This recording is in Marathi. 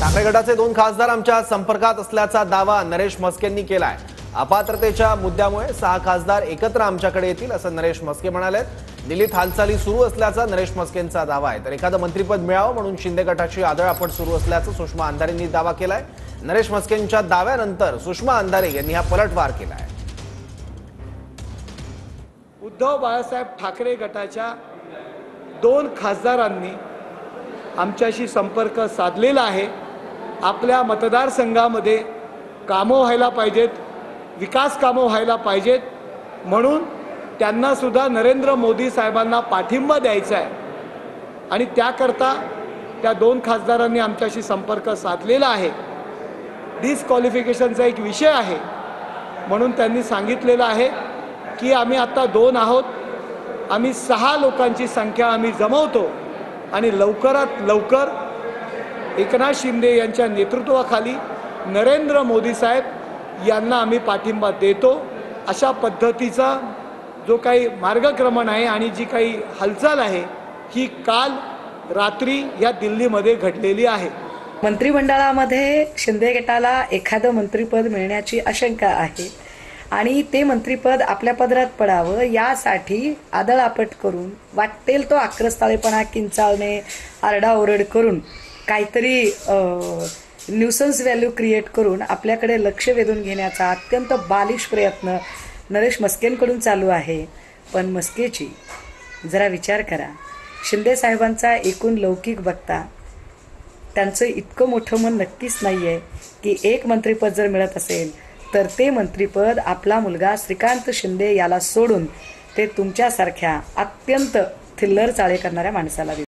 ठाकरे गटाचे 2 खासदार आमच्या संपर्कात असल्याचा दावा नरेश म्हस्केंनी केलाय। अपात्रतेच्या मुद्द्यामुळे 6 खासदार एकत्र आमच्याकडे येतील असं नरेश म्हस्के म्हणाले। दिल्लीत हालचाली सुरू असल्याचा नरेश म्हस्केंचा दावा आहे। तर एखादं मंत्रिपद मिळावं म्हणून शिंदे गटाची आदळआपट सुरू असल्याचं सुषमा अंधारेंनी दावा केलाय। नरेश म्हस्केंच्या दाव्यानंतर सुषमा अंधारे यांनी हा पलटवार केलाय। उद्धव बाळासाहेब ठाकरे गटाच्या 2 खासदारांनी आमच्याशी संपर्क साधलेला आहे। आपल्या मतदारसंघामध्ये कामं व्हायला पाहिजेत, विकास कामं व्हायला पाहिजेत, म्हणून त्यांना सुद्धा नरेंद्र मोदी साहेबांना पाठिंबा द्यायचा आहे आणि त्याकरता त्या 2 खासदारांनी आमच्याशी संपर्क साधलेला आहे। डिस्क्वालिफिकेशनचा एक विषय आहे म्हणून त्यांनी सांगितलेलं आहे की आम्ही आता 2 आहोत, आम्ही 6 लोकांची संख्या आम्ही जमवतो आणि लवकरात लवकर एकनाथ शिंदे यांच्या नेतृत्वाखाली नरेंद्र मोदी साहेब यांना आम्ही पाठिंबा देतो। अशा पद्धतीचा जो काही मार्गक्रमण आहे आणि जी काही हालचाल आहे ही काल रात्री या दिल्लीमध्ये घडलेली आहे। मंत्रिमंडळामध्ये शिंदे गटाला एखादं मंत्रिपद मिळण्याची आशंका आहे आणि ते मंत्रिपद आपल्या पदरात पडावं यासाठी आदळआपट करून वाटेल तो आक्रस्ताळेपणा किंचाळणे, आरडाओरड करून काहीतरी न्यूसन्स व्हॅल्यू क्रिएट करून आपल्याकडे लक्ष वेधून घेण्याचा अत्यंत बालिश प्रयत्न नरेश म्हस्केंकडून चालू आहे। पण म्हस्केची जरा विचार करा, शिंदे साहेबांचा एकूण लौकिक बघता त्यांचं इतकं मोठं मन नक्कीच नाही आहे की एक मंत्रिपद जर मिळत असेल तर ते मंत्रिपद आपला मुलगा श्रीकांत शिंदे याला सोडून ते तुमच्यासारख्या अत्यंत थिल्लर चाळे करणाऱ्या माणसाला